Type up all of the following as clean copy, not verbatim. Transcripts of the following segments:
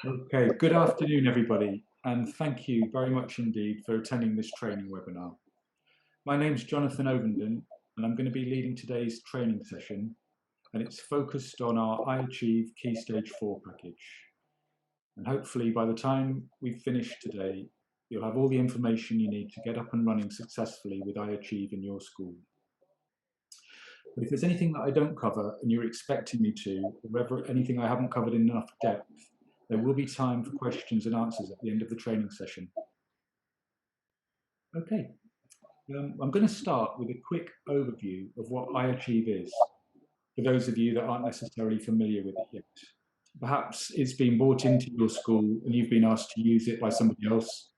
Okay, good afternoon, everybody, and thank you very much indeed for attending this training webinar. My name's Jonathan Ovenden, and I'm going to be leading today's training session, and it's focused on our iAchieve Key Stage 4 package. And hopefully by the time we've finished today, you'll have all the information you need to get up and running successfully with iAchieve in your school. But if there's anything that I don't cover and you're expecting me to, or anything I haven't covered in enough depth, there will be time for questions and answers at the end of the training session. Okay, I'm going to start with a quick overview of what iAchieve is, for those of you that aren't necessarily familiar with it yet. Perhaps it's been brought into your school and you've been asked to use it by somebody else,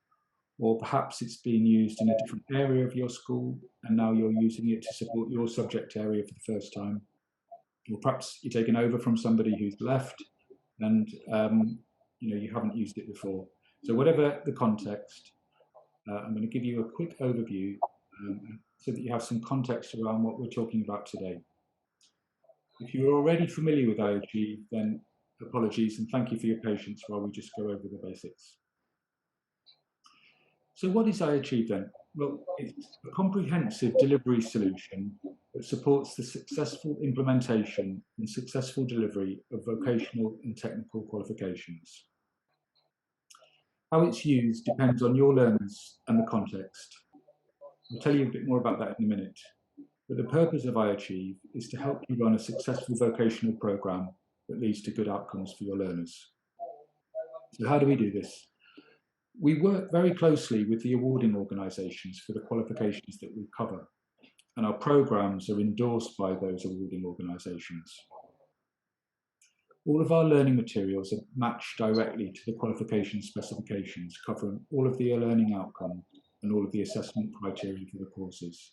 or perhaps it's been used in a different area of your school and now you're using it to support your subject area for the first time. Or perhaps you're taken over from somebody who's left and you haven't used it before. So whatever the context, I'm going to give you a quick overview so that you have some context around what we're talking about today. If you're already familiar with iAchieve, then apologies and thank you for your patience while we just go over the basics. So what is iAchieve then? Well, it's a comprehensive delivery solution that supports the successful implementation and successful delivery of vocational and technical qualifications. How it's used depends on your learners and the context. I'll tell you a bit more about that in a minute. But the purpose of iAchieve is to help you run a successful vocational program that leads to good outcomes for your learners. So how do we do this? We work very closely with the awarding organisations for the qualifications that we cover, and our programs are endorsed by those awarding organisations. All of our learning materials are matched directly to the qualification specifications, covering all of the learning outcomes and all of the assessment criteria for the courses.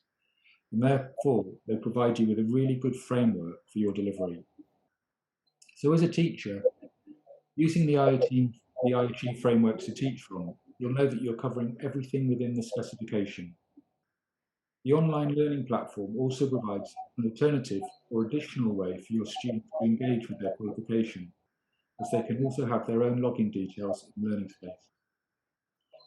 And therefore, they provide you with a really good framework for your delivery. So as a teacher, using the iAchieve framework to teach from, you'll know that you're covering everything within the specification. The online learning platform also provides an alternative or additional way for your students to engage with their qualification, as they can also have their own login details in learning space.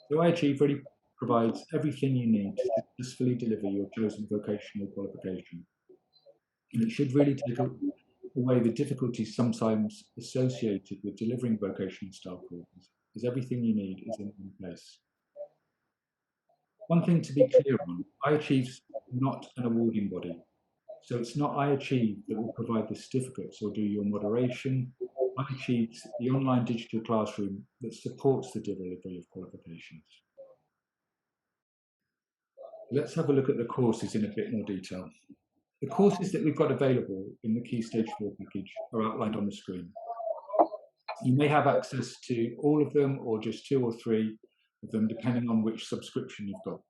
So iAchieve really provides everything you need to successfully deliver your chosen vocational qualification. And it should really take away the difficulties sometimes associated with delivering vocational style courses, as everything you need is in one place. One thing to be clear on, iAchieve's not an awarding body. So it's not iAchieve that will provide the certificates or do your moderation. iAchieve's the online digital classroom that supports the delivery of qualifications. Let's have a look at the courses in a bit more detail. The courses that we've got available in the Key Stage 4 package are outlined on the screen. You may have access to all of them or just 2 or 3 of them, depending on which subscription you've got.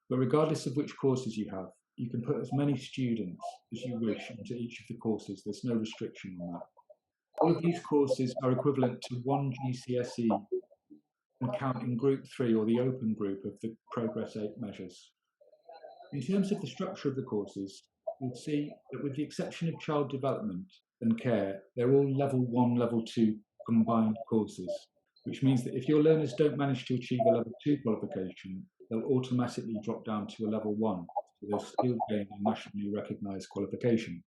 But regardless of which courses you have, you can put as many students as you wish into each of the courses. There's no restriction on that. All of these courses are equivalent to 1 GCSE and count in Group 3 or the open group of the Progress 8 measures. In terms of the structure of the courses, you'll see that with the exception of child development and care, they're all level 1, level 2 combined courses, which means that if your learners don't manage to achieve a level 2 qualification, they'll automatically drop down to a level 1, so they'll still gain a nationally recognised qualification.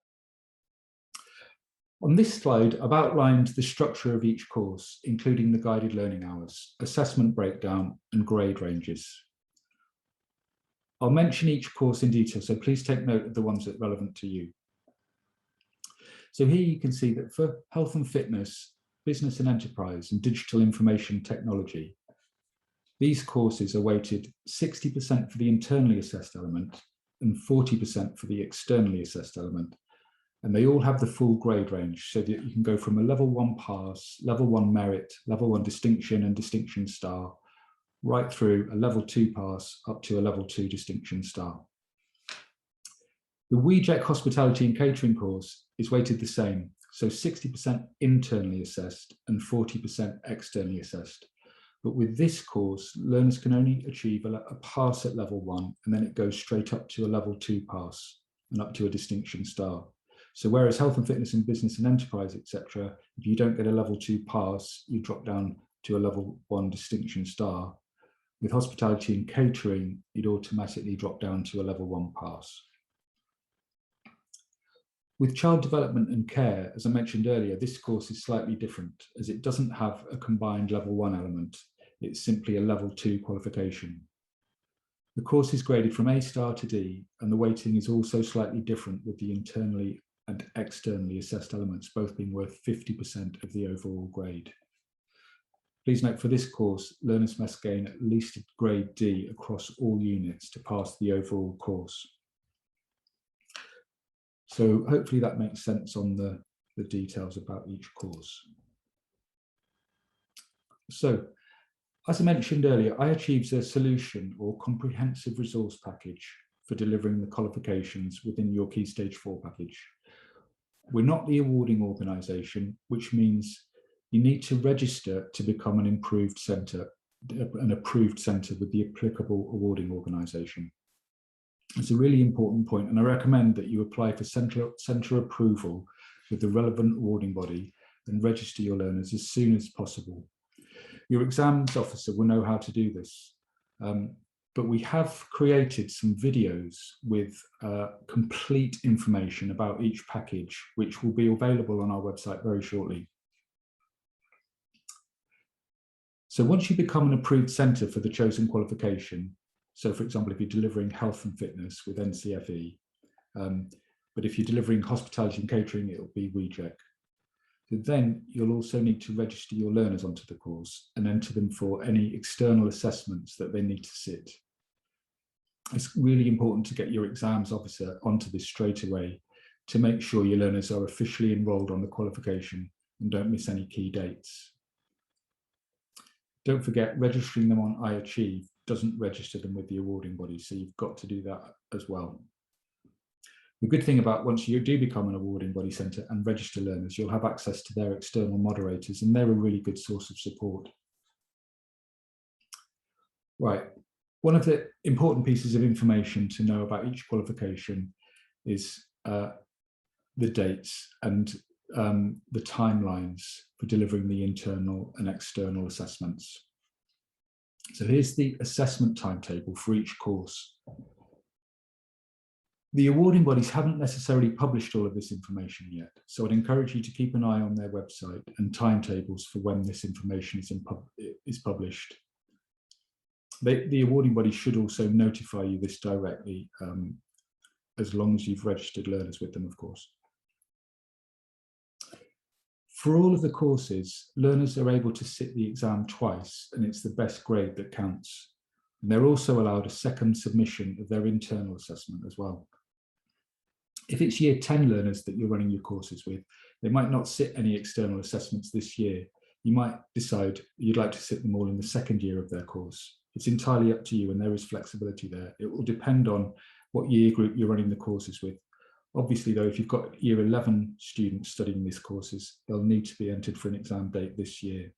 On this slide, I've outlined the structure of each course, including the guided learning hours, assessment breakdown, and grade ranges. I'll mention each course in detail, so please take note of the ones that are relevant to you. So here you can see that for health and fitness, business and enterprise, and digital information technology, these courses are weighted 60% for the internally assessed element and 40% for the externally assessed element. And they all have the full grade range, so that you can go from a level 1 pass, level 1 merit, level 1 distinction and distinction star, right through a level 2 pass up to a level 2 distinction star. The WeJect Hospitality and Catering course is weighted the same, so 60% internally assessed and 40% externally assessed. But with this course, learners can only achieve a pass at level 1, and then it goes straight up to a level 2 pass and up to a distinction star. So whereas health and fitness and business and enterprise, etc., if you don't get a level 2 pass, you drop down to a level 1 distinction star. With hospitality and catering, you'd automatically drop down to a level 1 pass. With child development and care, as I mentioned earlier, this course is slightly different as it doesn't have a combined level 1 element. It's simply a level 2 qualification. The course is graded from A star to D, and the weighting is also slightly different with the internally and externally assessed elements both being worth 50% of the overall grade. Please note for this course, learners must gain at least a grade D across all units to pass the overall course. So hopefully that makes sense on the details about each course. So, as I mentioned earlier, iAchieve's a solution or comprehensive resource package for delivering the qualifications within your Key Stage 4 package. We're not the awarding organisation, which means you need to register to become an approved centre with the applicable awarding organisation. It's a really important point, and I recommend that you apply for centre approval with the relevant awarding body and register your learners as soon as possible. Your exams officer will know how to do this, but we have created some videos with complete information about each package, which will be available on our website very shortly. So once you become an approved centre for the chosen qualification, so for example, if you're delivering health and fitness with NCFE, but if you're delivering hospitality and catering, it'll be WeJEC. So then you'll also need to register your learners onto the course and enter them for any external assessments that they need to sit. It's really important to get your exams officer onto this straight away to make sure your learners are officially enrolled on the qualification and don't miss any key dates. Don't forget, registering them on iAchieve doesn't register them with the awarding body, so you've got to do that as well. The good thing about once you do become an awarding body centre and register learners, you'll have access to their external moderators, and they're a really good source of support. Right, one of the important pieces of information to know about each qualification is the dates and the timelines for delivering the internal and external assessments. So here's the assessment timetable for each course. The awarding bodies haven't necessarily published all of this information yet, so I'd encourage you to keep an eye on their website and timetables for when this information is published. The awarding body should also notify you this directly, as long as you've registered learners with them, of course. For all of the courses, learners are able to sit the exam twice, and it's the best grade that counts. And they're also allowed a second submission of their internal assessment as well. If it's year 10 learners that you're running your courses with, they might not sit any external assessments this year. You might decide you'd like to sit them all in the second year of their course. It's entirely up to you, and there is flexibility there. It will depend on what year group you're running the courses with. Obviously, though, if you've got year 11 students studying these courses, they'll need to be entered for an exam date this year.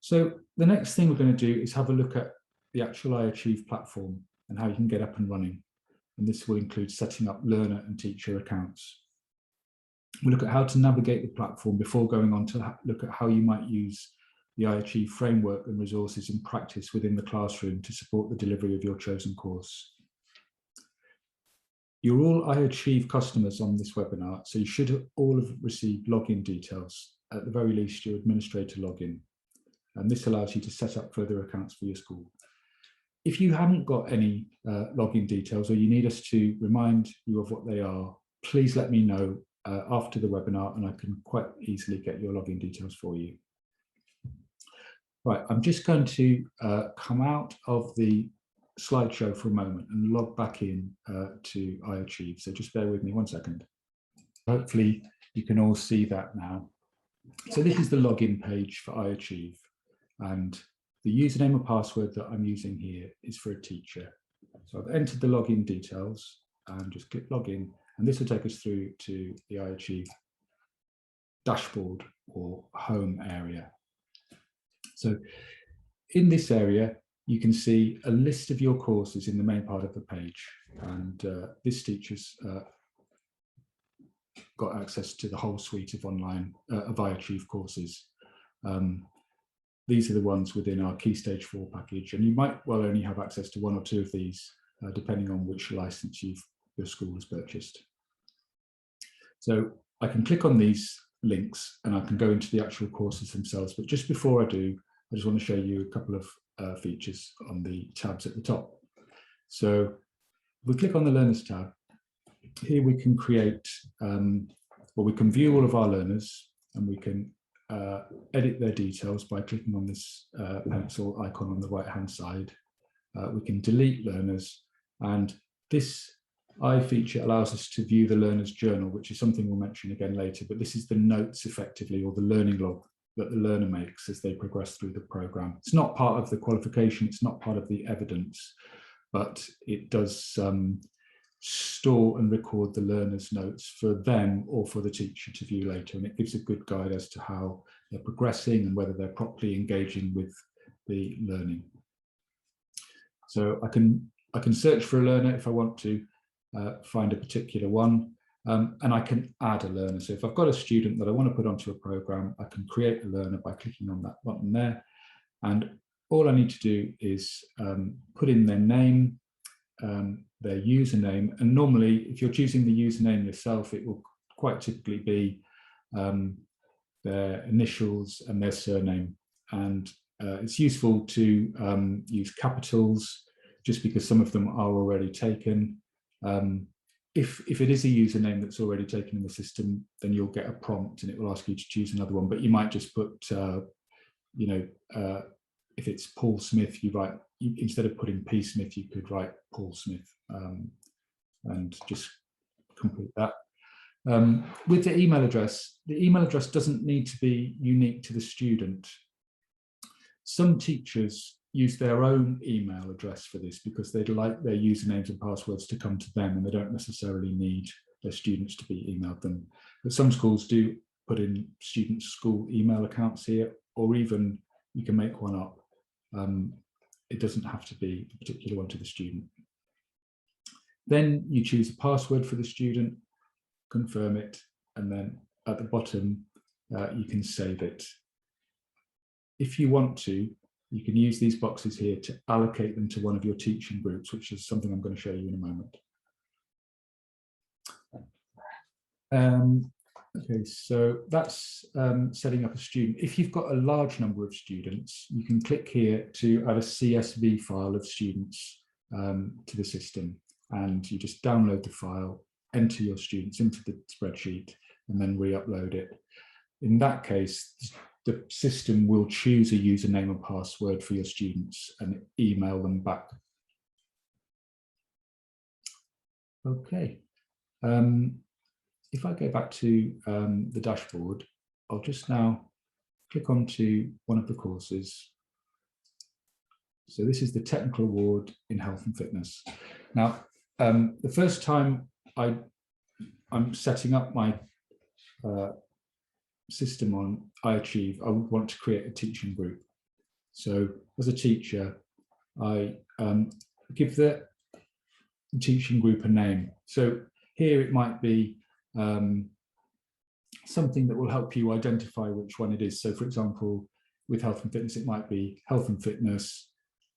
So the next thing we're going to do is have a look at the actual iAchieve platform and how you can get up and running. And this will include setting up learner and teacher accounts. We'll look at how to navigate the platform before going on to look at how you might use the iAchieve framework and resources in practice within the classroom to support the delivery of your chosen course. You're all iAchieve customers on this webinar, so you should all have received login details, at the very least your administrator login. And this allows you to set up further accounts for your school. If you haven't got any login details, or you need us to remind you of what they are, please let me know after the webinar, and I can quite easily get your login details for you. Right, I'm just going to come out of the slideshow for a moment and log back in to iAchieve. So just bear with me 1 second. Hopefully you can all see that now. So this is the login page for iAchieve, and the username and password that I'm using here is for a teacher. So I've entered the login details and just click login, and this will take us through to the iAchieve dashboard or home area. So in this area, you can see a list of your courses in the main part of the page, and this teacher's got access to the whole suite of online iAchieve courses. These are the ones within our Key Stage 4 package, and you might well only have access to one or two of these, depending on which license your school has purchased. So I can click on these links and I can go into the actual courses themselves, but just before I do, I just want to show you a couple of features on the tabs at the top. So if we click on the Learners tab, here we can create, we can view all of our learners, and we can edit their details by clicking on this pencil icon on the right hand side. We can delete learners, and this eye feature allows us to view the learner's journal, which is something we'll mention again later, but this is the notes effectively, or the learning log that the learner makes as they progress through the program. It's not part of the qualification, it's not part of the evidence, but it does store and record the learner's notes for them or for the teacher to view later, and it gives a good guide as to how they're progressing and whether they're properly engaging with the learning. So I can search for a learner if I want to find a particular one, and I can add a learner. So if I've got a student that I want to put onto a program, I can create a learner by clicking on that button there, and all I need to do is put in their name, their username, and normally if you're choosing the username yourself, it will quite typically be their initials and their surname, and it's useful to use capitals just because some of them are already taken. If it is a username that's already taken in the system, then you'll get a prompt and it will ask you to choose another one, but you might just put if it's Paul Smith, instead of putting P Smith, you could write Paul Smith, and just complete that. With the email address doesn't need to be unique to the student. Some teachers use their own email address for this because they'd like their usernames and passwords to come to them, and they don't necessarily need their students to be emailed them. But some schools do put in student school email accounts here, or even you can make one up. It doesn't have to be a particular one to the student. Then you choose a password for the student, confirm it, and then at the bottom you can save it. If you want to, you can use these boxes here to allocate them to one of your teaching groups, which is something I'm going to show you in a moment. Okay, so that's setting up a student. If you've got a large number of students, you can click here to add a CSV file of students to the system, and you just download the file, enter your students into the spreadsheet, and then re-upload it. In that case, the system will choose a username and password for your students and email them back. Okay. If I go back to the dashboard, I'll just now click onto one of the courses. So this is the Technical Award in Health and Fitness. Now, the first time I'm setting up my system on iAchieve, I would want to create a teaching group. So as a teacher, I give the teaching group a name. So here it might be something that will help you identify which one it is. So for example, with health and fitness, it might be health and fitness,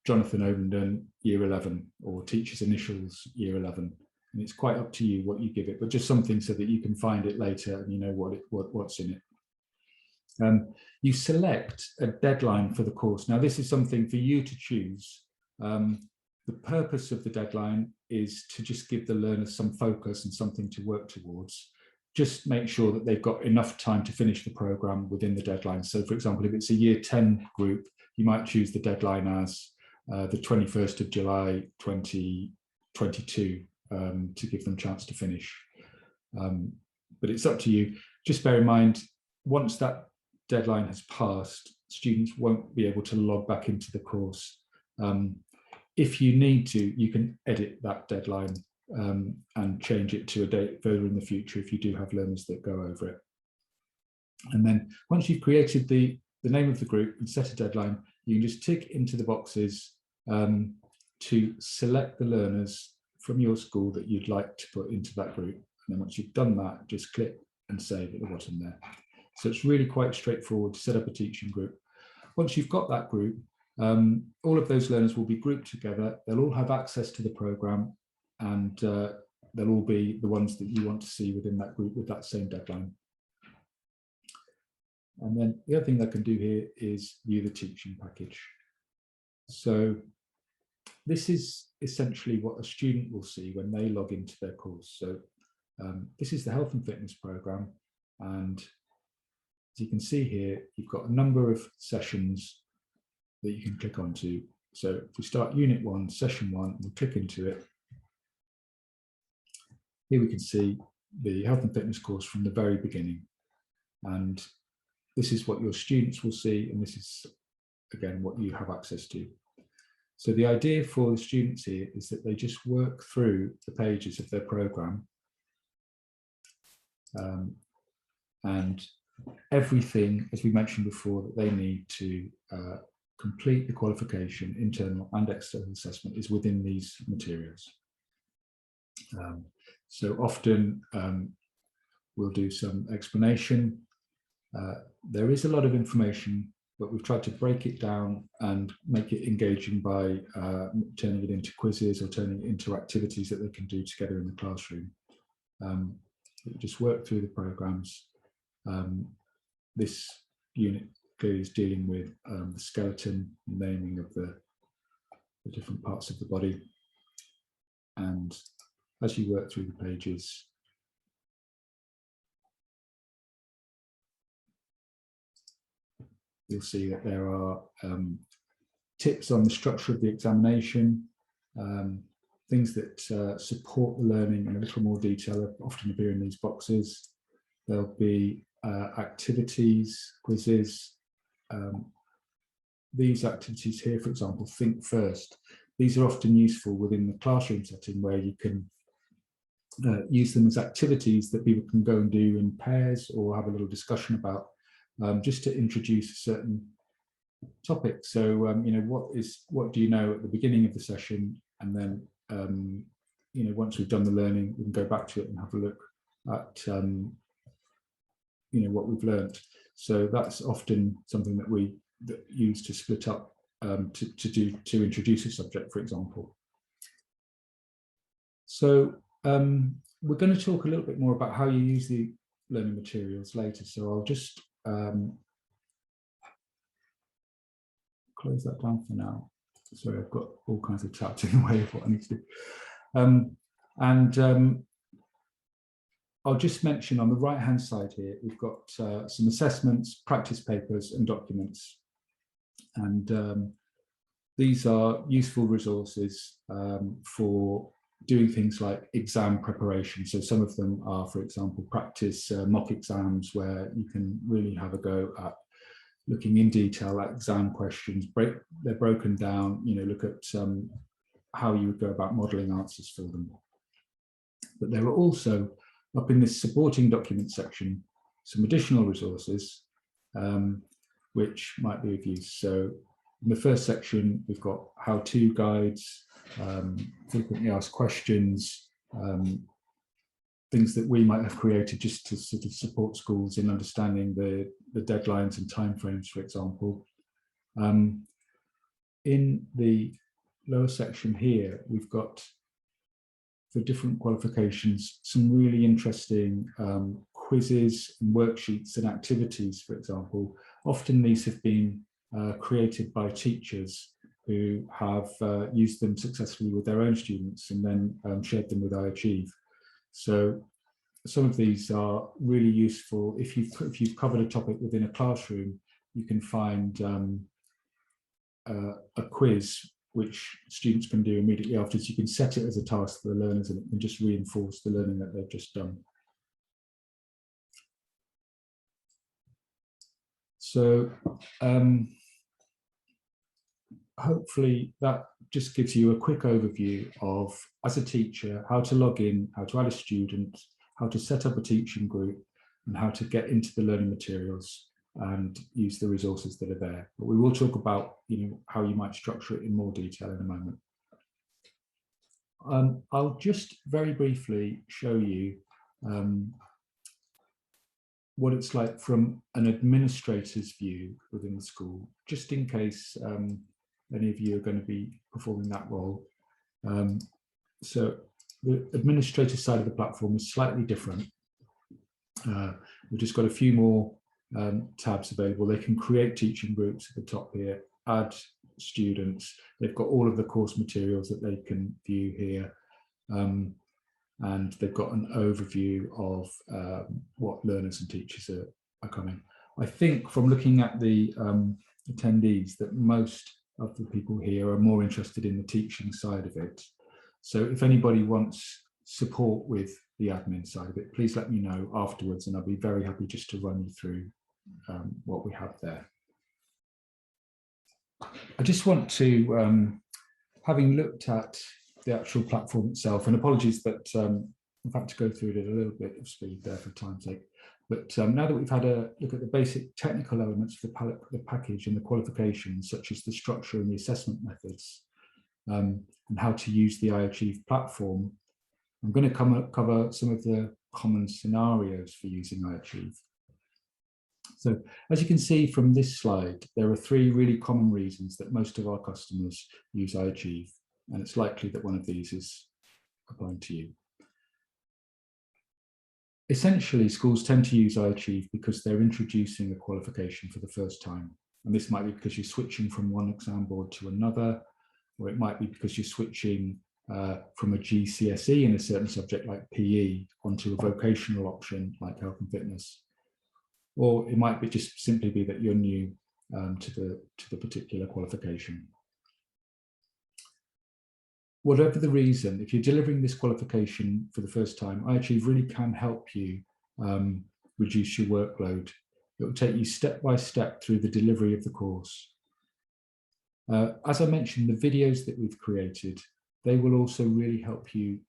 Jonathan Ovenden, year 11, or teacher's initials, year 11. And it's quite up to you what you give it, but just something so that you can find it later and you know what's in it. You select a deadline for the course. Now, this is something for you to choose. The purpose of the deadline is to just give the learners some focus and something to work towards. Just make sure that they've got enough time to finish the program within the deadline. So for example, if it's a year 10 group, you might choose the deadline as the 21st of July 2022 to give them a chance to finish. But it's up to you. Just bear in mind, once that deadline has passed, students won't be able to log back into the course. If you need to, you can edit that deadline and change it to a date further in the future if you do have learners that go over it. And then once you've created the name of the group and set a deadline, you can just tick into the boxes to select the learners from your school that you'd like to put into that group. And then once you've done that, just click and save at the bottom there. So it's really quite straightforward to set up a teaching group. Once you've got that group, all of those learners will be grouped together. They'll all have access to the program, and they'll all be the ones that you want to see within that group with that same deadline. And then the other thing they can do here is view the teaching package. So this is essentially what a student will see when they log into their course. So this is the health and fitness program, and as you can see here, you've got a number of sessions that you can click onto. So if we start Unit 1, Session 1, we'll click into it. Here we can see the health and fitness course from the very beginning. And this is what your students will see, and this is, again, what you have access to. So the idea for the students here is that they just work through the pages of their program, and everything, as we mentioned before, that they need to complete the qualification, internal and external assessment, is within these materials. So often we'll do some explanation. There is a lot of information, but we've tried to break it down and make it engaging by turning it into quizzes or turning it into activities that they can do together in the classroom. Just work through the programs. This unit clearly is dealing with the skeleton, naming of the different parts of the body. And as you work through the pages, you'll see that there are tips on the structure of the examination, things that support the learning in a little more detail often appear in these boxes. There'll be activities, quizzes. These activities here, for example, think first. These are often useful within the classroom setting where you can use them as activities that people can go and do in pairs or have a little discussion about, just to introduce a certain topic. So, you know, what do you know at the beginning of the session, and then, you know, once we've done the learning, we can go back to it and have a look at, you know, what we've learned. So that's often something that we use to split up to introduce a subject, for example. So we're going to talk a little bit more about how you use the learning materials later. So I'll just close that down for now. Sorry, I've got all kinds of tabs in the way of what I need to do. I'll just mention on the right-hand side here, we've got some assessments, practice papers, and documents. And these are useful resources for doing things like exam preparation. So some of them are, for example, practice mock exams, where you can really have a go at looking in detail at exam questions. They're broken down, you know, look at how you would go about modelling answers for them. But there are also, up in this supporting document section, some additional resources which might be of use. So in the first section, we've got how-to guides, frequently asked questions, things that we might have created just to sort of support schools in understanding the deadlines and timeframes, for example. In the lower section here, we've got, for different qualifications, some really interesting quizzes and worksheets and activities, for example. Often these have been created by teachers who have used them successfully with their own students and then shared them with iAchieve. So some of these are really useful. If you've covered a topic within a classroom, you can find a quiz which students can do immediately afterwards. You can set it as a task for the learners, and it can just reinforce the learning that they've just done. So hopefully that just gives you a quick overview of, as a teacher, how to log in, how to add a student, how to set up a teaching group, and how to get into the learning materials and use the resources that are there. But we will talk about, you know, how you might structure it in more detail in a moment. I'll just very briefly show you what it's like from an administrator's view within the school, just in case any of you are going to be performing that role. So the administrator side of the platform is slightly different. We've just got a few more tabs available. They can create teaching groups at the top here, add students. They've got all of the course materials that they can view here. And they've got an overview of what learners and teachers are coming. I think from looking at the attendees that most of the people here are more interested in the teaching side of it. So if anybody wants support with the admin side of it, please let me know afterwards, and I'll be very happy just to run you through what we have there. I just want to, having looked at the actual platform itself, and apologies that I've had to go through it at a little bit of speed there for time's sake, but now that we've had a look at the basic technical elements of the package and the qualifications, such as the structure and the assessment methods, and how to use the iAchieve platform, I'm going to cover some of the common scenarios for using iAchieve. So as you can see from this slide, there are 3 really common reasons that most of our customers use iAchieve, and it's likely that one of these is applying to you. Essentially, schools tend to use iAchieve because they're introducing a qualification for the first time. And this might be because you're switching from one exam board to another, or it might be because you're switching from a GCSE in a certain subject like PE onto a vocational option like health and fitness. Or it might be just simply be that you're new to the particular qualification. Whatever the reason, if you're delivering this qualification for the first time, iAchieve really can help you reduce your workload. It will take you step by step through the delivery of the course. As I mentioned, the videos that we've created, they will also really help you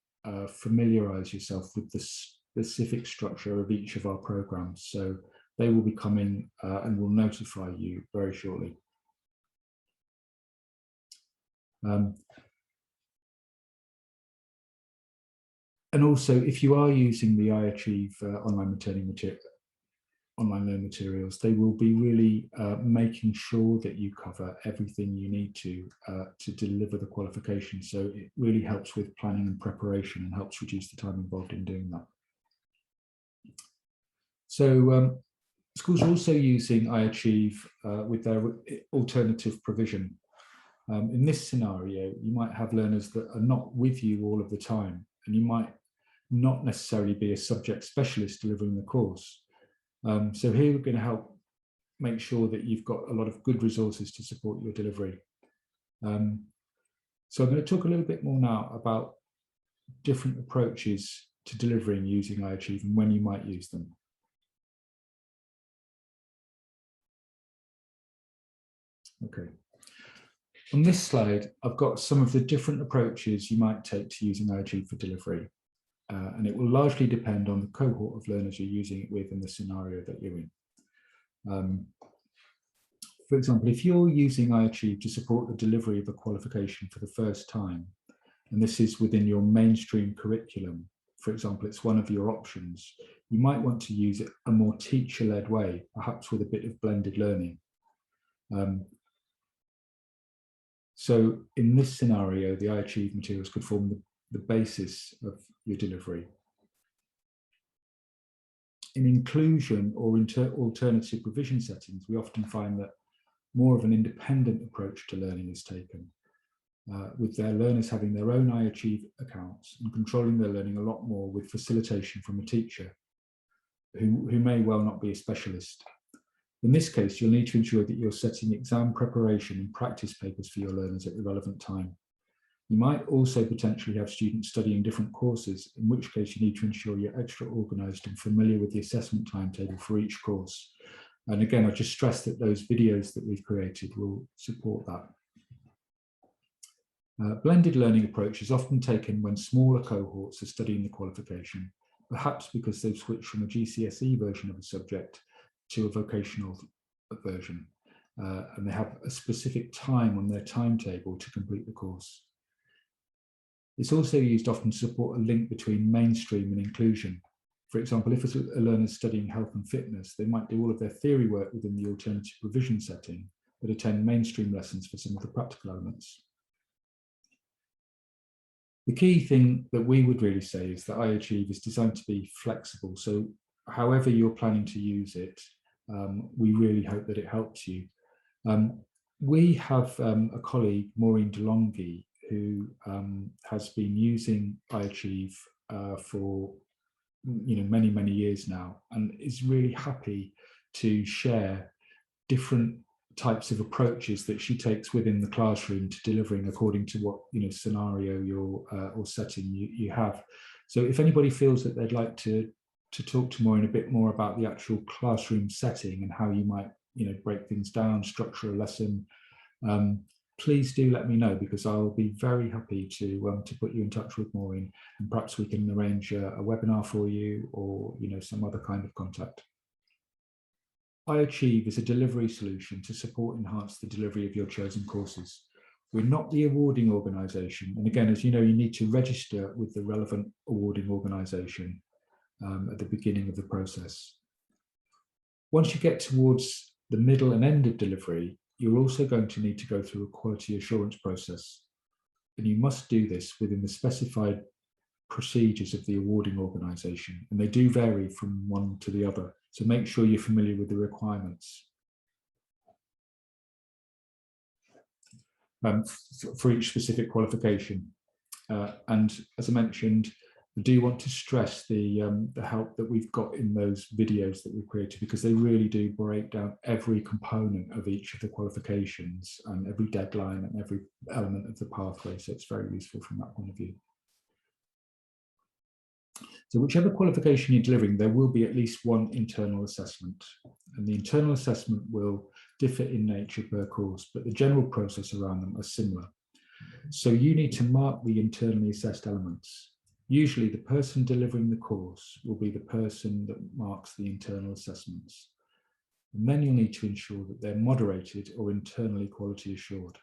familiarize yourself with the specific structure of each of our programs. So they will be coming and will notify you very shortly. And also, if you are using the iAchieve online learning materials, they will be really making sure that you cover everything you need to deliver the qualification. So it really helps with planning and preparation and helps reduce the time involved in doing that. So schools are also using iAchieve with their alternative provision. In this scenario, you might have learners that are not with you all of the time, and you might not necessarily be a subject specialist delivering the course. So here we're going to help make sure that you've got a lot of good resources to support your delivery. So I'm going to talk a little bit more now about different approaches to delivering using iAchieve and when you might use them. Okay. On this slide, I've got some of the different approaches you might take to using iAchieve for delivery. And it will largely depend on the cohort of learners you're using it with and the scenario that you're in. For example, if you're using iAchieve to support the delivery of a qualification for the first time, and this is within your mainstream curriculum, for example, it's one of your options, you might want to use it a more teacher-led way, perhaps with a bit of blended learning. So in this scenario, the iAchieve materials could form the basis of your delivery. In inclusion or alternative provision settings, we often find that more of an independent approach to learning is taken, with their learners having their own iAchieve accounts and controlling their learning a lot more with facilitation from a teacher who may well not be a specialist. In this case, you'll need to ensure that you're setting exam preparation and practice papers for your learners at the relevant time. You might also potentially have students studying different courses, in which case you need to ensure you're extra organised and familiar with the assessment timetable for each course. And again, I just stress that those videos that we've created will support that. Blended learning approach is often taken when smaller cohorts are studying the qualification, perhaps because they've switched from a GCSE version of a subject to a vocational version, and they have a specific time on their timetable to complete the course. It's also used often to support a link between mainstream and inclusion. For example, if a learner is studying health and fitness, they might do all of their theory work within the alternative provision setting, but attend mainstream lessons for some of the practical elements. The key thing that we would really say is that iAchieve is designed to be flexible. So however you're planning to use it, we really hope that it helps you. We have a colleague, Maureen DeLonghi, who has been using iAchieve for many, many years now, and is really happy to share different types of approaches that she takes within the classroom to delivering according to what scenario or setting you have. So if anybody feels that they'd like to talk to Maureen a bit more about the actual classroom setting and how you might break things down, structure a lesson, please do let me know, because I'll be very happy to put you in touch with Maureen, and perhaps we can arrange a webinar for you, or some other kind of contact. iAchieve is a delivery solution to support and enhance the delivery of your chosen courses. We're not the awarding organisation, and again, as you know, you need to register with the relevant awarding organisation at the beginning of the process. Once you get towards the middle and end of delivery, you're also going to need to go through a quality assurance process, and you must do this within the specified procedures of the awarding organisation, and they do vary from one to the other, so make sure you're familiar with the requirements for each specific qualification. And as I mentioned, I do want to stress the help that we've got in those videos that we've created, because they really do break down every component of each of the qualifications and every deadline and every element of the pathway, so it's very useful from that point of view. So whichever qualification you're delivering, there will be at least one internal assessment, and the internal assessment will differ in nature per course, but the general process around them are similar. So you need to mark the internally assessed elements. Usually the person delivering the course will be the person that marks the internal assessments. And then you'll need to ensure that they're moderated or internally quality assured.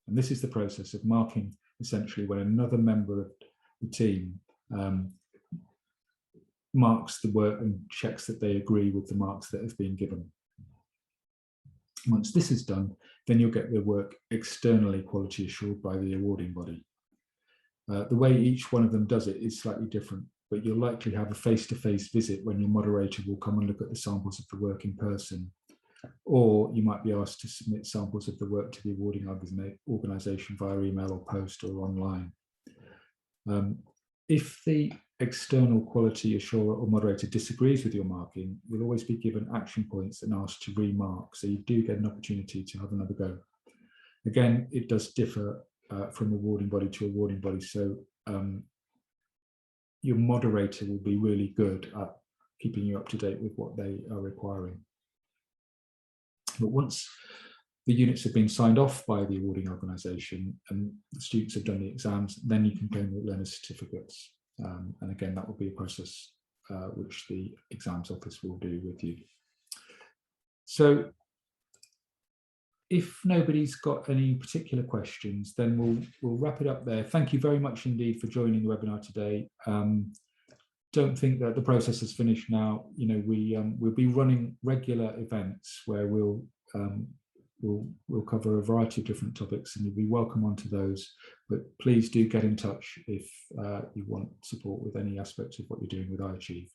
And this is the process of marking essentially when another member of the team marks the work and checks that they agree with the marks that have been given. Once this is done, then you'll get the work externally quality assured by the awarding body. The way each one of them does it is slightly different, but you'll likely have a face-to-face visit when your moderator will come and look at the samples of the work in person, or you might be asked to submit samples of the work to the awarding organisation via email or post or online. If the external quality assurer or moderator disagrees with your marking, you'll always be given action points and asked to remark, so you do get an opportunity to have another go. Again, it does differ from awarding body to awarding body, so your moderator will be really good at keeping you up to date with what they are requiring. But once the units have been signed off by the awarding organisation and the students have done the exams, then you can claim the learner certificates. And again, that will be a process which the exams office will do with you. So if nobody's got any particular questions, then we'll wrap it up there. Thank you very much indeed for joining the webinar today. Don't think that the process has finished now. We'll be running regular events where we'll cover a variety of different topics, and you'll be welcome onto those. But please do get in touch if you want support with any aspects of what you're doing with iAchieve.